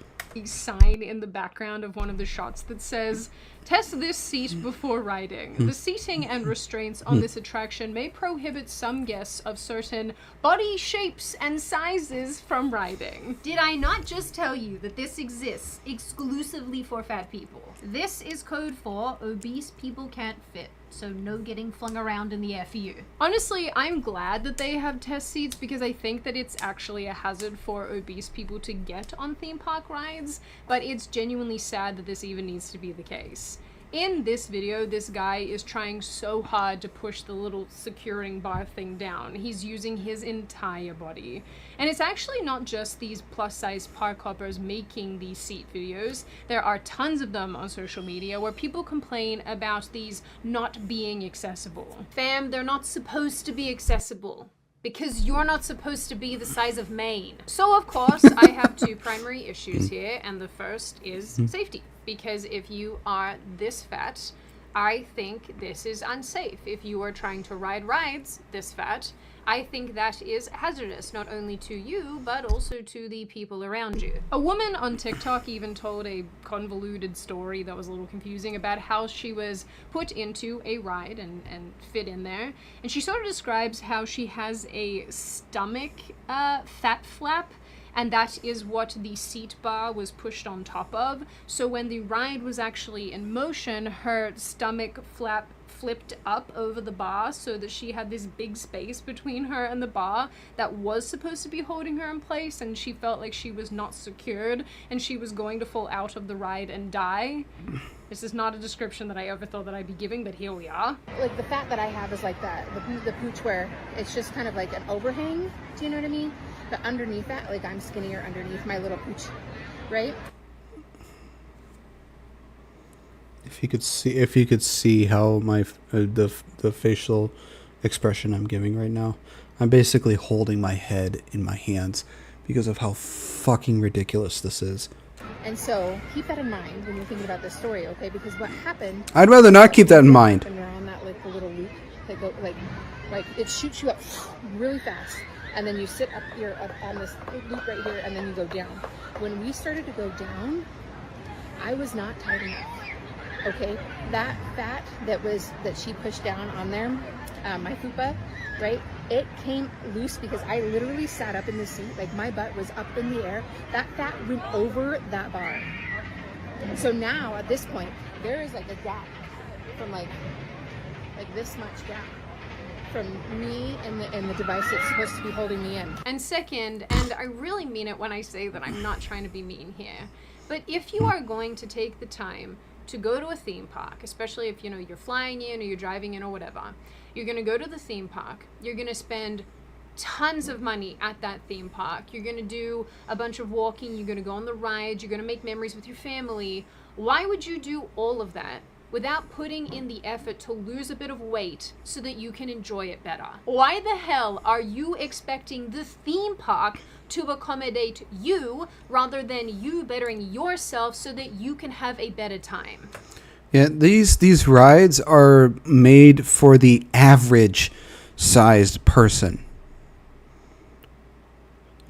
Sign in the background of one of the shots that says, test this seat before riding. The seating and restraints on this attraction may prohibit some guests of certain body shapes and sizes from riding. Did I not just tell you that this exists exclusively for fat people? This is code for obese people can't fit. So no getting flung around in the air for you. Honestly, I'm glad that they have test seats because I think that it's actually a hazard for obese people to get on theme park rides, but it's genuinely sad that this even needs to be the case. In this video, this guy is trying so hard to push the little securing bar thing down. He's using his entire body. And it's actually not just these plus-size park hoppers making these seat videos. There are tons of them on social media where people complain about these not being accessible. Fam, they're not supposed to be accessible, because you're not supposed to be the size of Maine. So of course, I have two primary issues here, and the first is safety. Because if you are this fat, I think this is unsafe. If you are trying to ride rides this fat, I think that is hazardous, not only to you, but also to the people around you. A woman on TikTok even told a convoluted story that was a little confusing about how she was put into a ride and fit in there. And she sort of describes how she has a stomach fat flap, and that is what the seat bar was pushed on top of. So when the ride was actually in motion, her stomach flap flipped up over the bar so that she had this big space between her and the bar that was supposed to be holding her in place, and she felt like she was not secured and she was going to fall out of the ride and die. This is not a description that I ever thought that I'd be giving, but here we are. Like the fat that I have is like that, the pooch where it's just kind of like an overhang, do you know what I mean? But underneath that, like I'm skinnier underneath my little pooch, right? If you could see how my the facial expression I'm giving right now, I'm basically holding my head in my hands because of how fucking ridiculous this is. And so keep that in mind when you're thinking about this story, okay? Because what happened? I'd rather not keep that in mind. And you're on that like the little loop that go like it shoots you up really fast, and then you sit up here up on this loop right here, and then you go down. When we started to go down, I was not tight enough. Okay, that fat that she pushed down on there, my fupa, right? It came loose because I literally sat up in the seat, like my butt was up in the air. That fat went over that bar. So now at this point, there is like a gap from like this much gap from me and the device that's supposed to be holding me in. And second, and I really mean it when I say that I'm not trying to be mean here, but if you are going to take the time to go to a theme park, especially if you're flying in or you're driving in or whatever, you're going to go to the theme park, you're going to spend tons of money at that theme park, you're going to do a bunch of walking, you're going to go on the rides, you're going to make memories with your family. Why would you do all of that without putting in the effort to lose a bit of weight so that you can enjoy it better? Why the hell are you expecting the theme park to accommodate you rather than you bettering yourself so that you can have a better time? Yeah, these rides are made for the average sized person,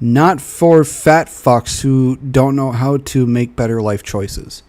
not for fat fucks who don't know how to make better life choices.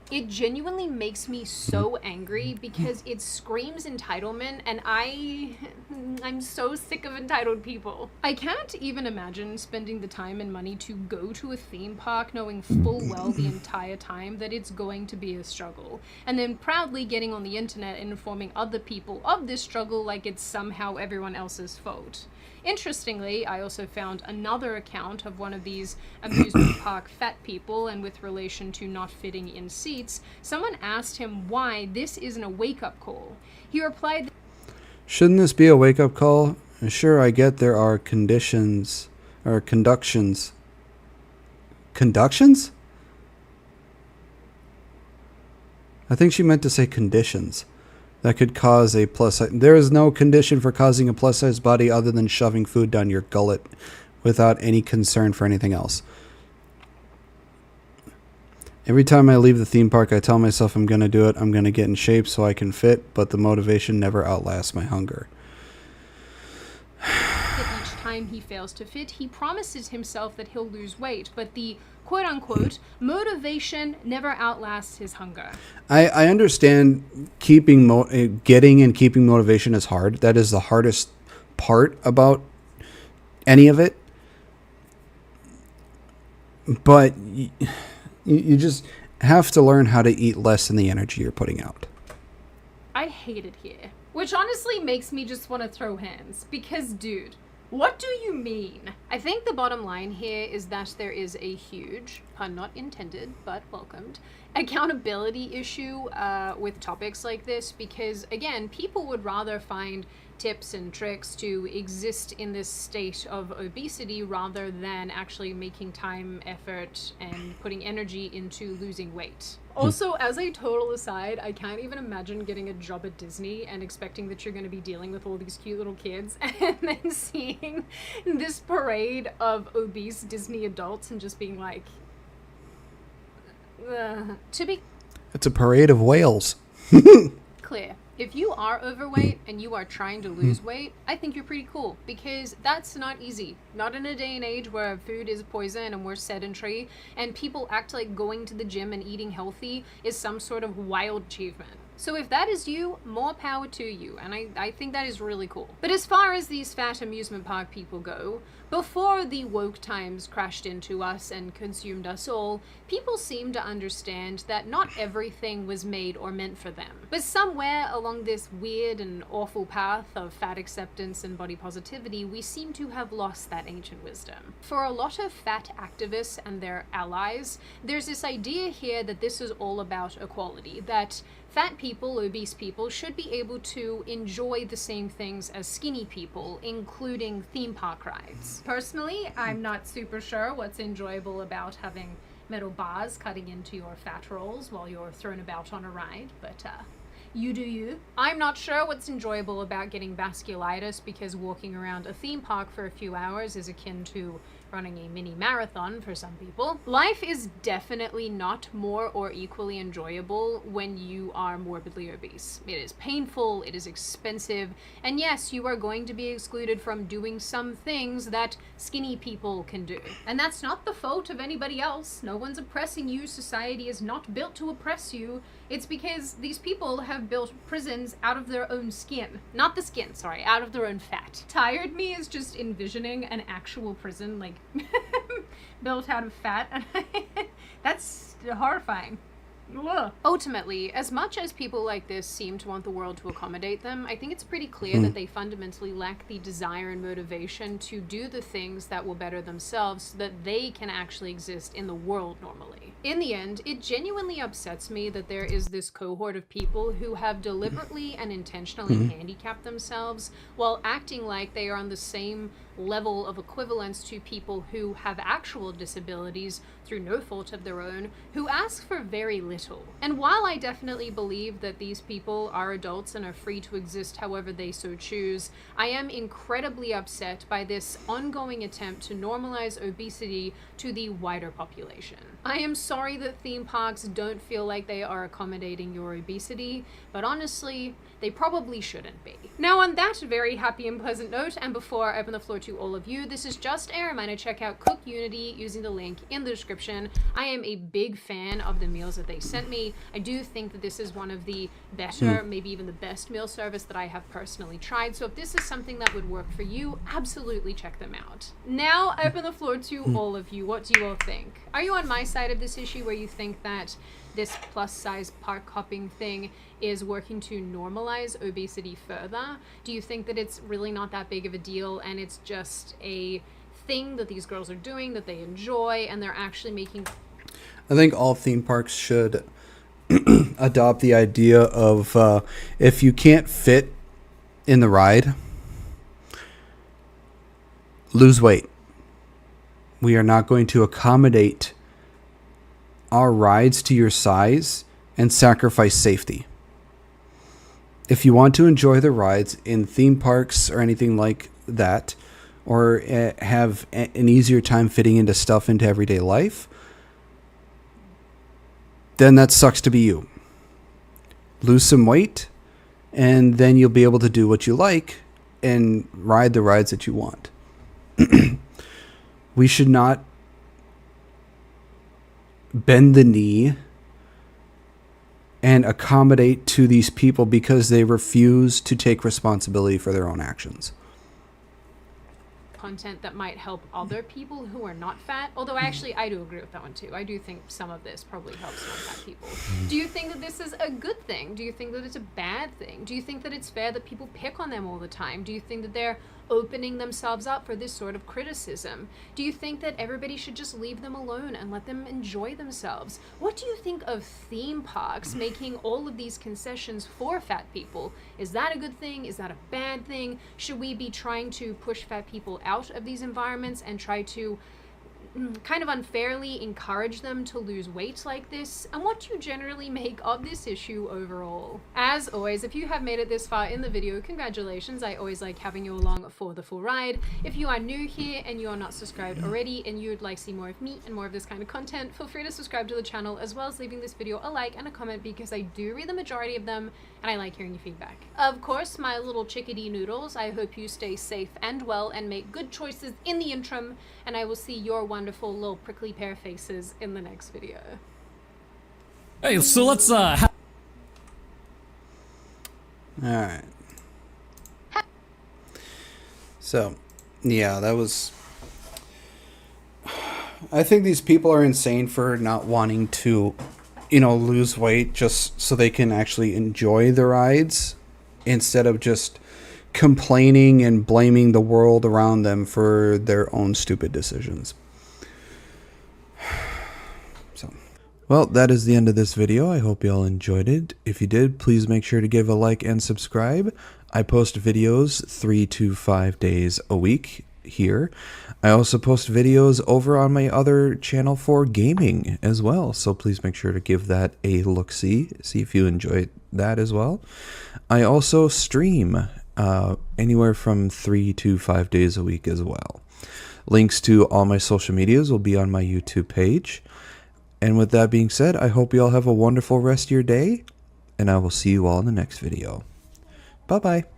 It genuinely makes me so angry because it screams entitlement, and I'm so sick of entitled people. I can't even imagine spending the time and money to go to a theme park knowing full well the entire time that it's going to be a struggle, and then proudly getting on the internet and informing other people of this struggle like it's somehow everyone else's fault. Interestingly, I also found another account of one of these amusement park fat people, and with relation to not fitting in seats, someone asked him why this isn't a wake-up call. He replied, Shouldn't this be a wake-up call? Sure, I get there are conditions or conductions. Conductions? I think she meant to say conditions that could cause a plus size. There is no condition for causing a plus size body other than shoving food down your gullet without any concern for anything else. Every time I leave the theme park, I tell myself I'm going to do it. I'm going to get in shape so I can fit, but the motivation never outlasts my hunger. that each time he fails to fit, he promises himself that he'll lose weight, but the quote-unquote motivation never outlasts his hunger. I understand getting and keeping motivation is hard. That is the hardest part about any of it. But you just have to learn how to eat less than the energy you're putting out. I hate it here, which honestly makes me just want to throw hands, because dude, what do you mean? I think the bottom line here is that there is a huge, pun not intended, but welcomed, accountability issue with topics like this, because again, people would rather find tips and tricks to exist in this state of obesity rather than actually making time, effort, and putting energy into losing weight. Also, as a total aside, I can't even imagine getting a job at Disney and expecting that you're going to be dealing with all these cute little kids and then seeing this parade of obese Disney adults and just being like, It's a parade of whales. clear. If you are overweight and you are trying to lose weight, I think you're pretty cool, because that's not easy. Not in a day and age where food is poison and we're sedentary and people act like going to the gym and eating healthy is some sort of wild achievement. So if that is you, more power to you, and I think that is really cool. But as far as these fat amusement park people go, before the woke times crashed into us and consumed us all, people seemed to understand that not everything was made or meant for them. But somewhere along this weird and awful path of fat acceptance and body positivity, we seem to have lost that ancient wisdom. For a lot of fat activists and their allies, there's this idea here that this is all about equality, that fat people, obese people, should be able to enjoy the same things as skinny people, including theme park rides. Personally, I'm not super sure what's enjoyable about having metal bars cutting into your fat rolls while you're thrown about on a ride, but you do you. I'm not sure what's enjoyable about getting vasculitis because walking around a theme park for a few hours is akin to running a mini marathon for some people. Life is definitely not more or equally enjoyable when you are morbidly obese. It is painful, it is expensive, and yes, you are going to be excluded from doing some things that skinny people can do. And that's not the fault of anybody else. No one's oppressing you. Society is not built to oppress you. It's because these people have built prisons out of their own skin. Not the skin, sorry, out of their own fat. Tired me is just envisioning an actual prison, like, built out of fat, and that's horrifying. Ugh. Ultimately, as much as people like this seem to want the world to accommodate them, I think it's pretty clear that they fundamentally lack the desire and motivation to do the things that will better themselves so that they can actually exist in the world normally. In the end, it genuinely upsets me that there is this cohort of people who have deliberately and intentionally handicapped themselves while acting like they are on the same level of equivalence to people who have actual disabilities through no fault of their own, who ask for very little. And while I definitely believe that these people are adults and are free to exist however they so choose, I am incredibly upset by this ongoing attempt to normalize obesity to the wider population. I am sorry that theme parks don't feel like they are accommodating your obesity, but honestly, they probably shouldn't be. Now, on that very happy and pleasant note, and before I open the floor to all of you, this is just a reminder to check out Cook Unity using the link in the description. I am a big fan of the meals that they sent me. I do think that this is one of the better, maybe even the best meal service that I have personally tried. So if this is something that would work for you, absolutely check them out. Now, I open the floor to all of you. What do you all think? Are you on my side of this issue where you think that this plus size park hopping thing is working to normalize obesity further? Do you think that it's really not that big of a deal and it's just a thing that these girls are doing that they enjoy and they're actually making... I think all theme parks should adopt the idea of if you can't fit in the ride, lose weight. We are not going to accommodate our rides to your size and sacrifice safety. If you want to enjoy the rides in theme parks or anything like that, or have an easier time fitting into stuff into everyday life, then that sucks to be you. Lose some weight, and then you'll be able to do what you like and ride the rides that you want. We should not bend the knee and accommodate to these people because they refuse to take responsibility for their own actions. Content that might help other people who are not fat, although actually I do agree with that one too. I do think some of this probably helps non-fat people. Do you think that this is a good thing? Do you think that it's a bad thing? Do you think that it's fair that people pick on them all the time? Do you think that they're opening themselves up for this sort of criticism? Do you think that everybody should just leave them alone and let them enjoy themselves? What do you think of theme parks making all of these concessions for fat people? Is that a good thing? Is that a bad thing? Should we be trying to push fat people out of these environments and try to kind of unfairly encourage them to lose weight like this, and what do you generally make of this issue overall? As always, if you have made it this far in the video, congratulations. I always like having you along for the full ride. If you are new here and you are not subscribed already and you would like to see more of me and more of this kind of content, feel free to subscribe to the channel, as well as leaving this video a like and a comment, because I do read the majority of them and I like hearing your feedback. Of course, my little chickadee noodles, I hope you stay safe and well and make good choices in the interim, and I will see your wonderful little prickly pear faces in the next video. Hey, so let's Alright. So, yeah, that was... I think these people are insane for not wanting to, you know, lose weight just so they can actually enjoy the rides, instead of just complaining and blaming the world around them for their own stupid decisions. So, Well, that is the end of this video. I hope you all enjoyed it. If you did, please make sure to give a like and subscribe. I post videos 3 to 5 days a week here. I also post videos over on my other channel for gaming as well, so please make sure to give that a look-see, see if you enjoy that as well. I also stream anywhere from 3 to 5 days a week as well. Links to all my social medias will be on my YouTube page. And with that being said, I hope you all have a wonderful rest of your day, and I will see you all in the next video. Bye-bye.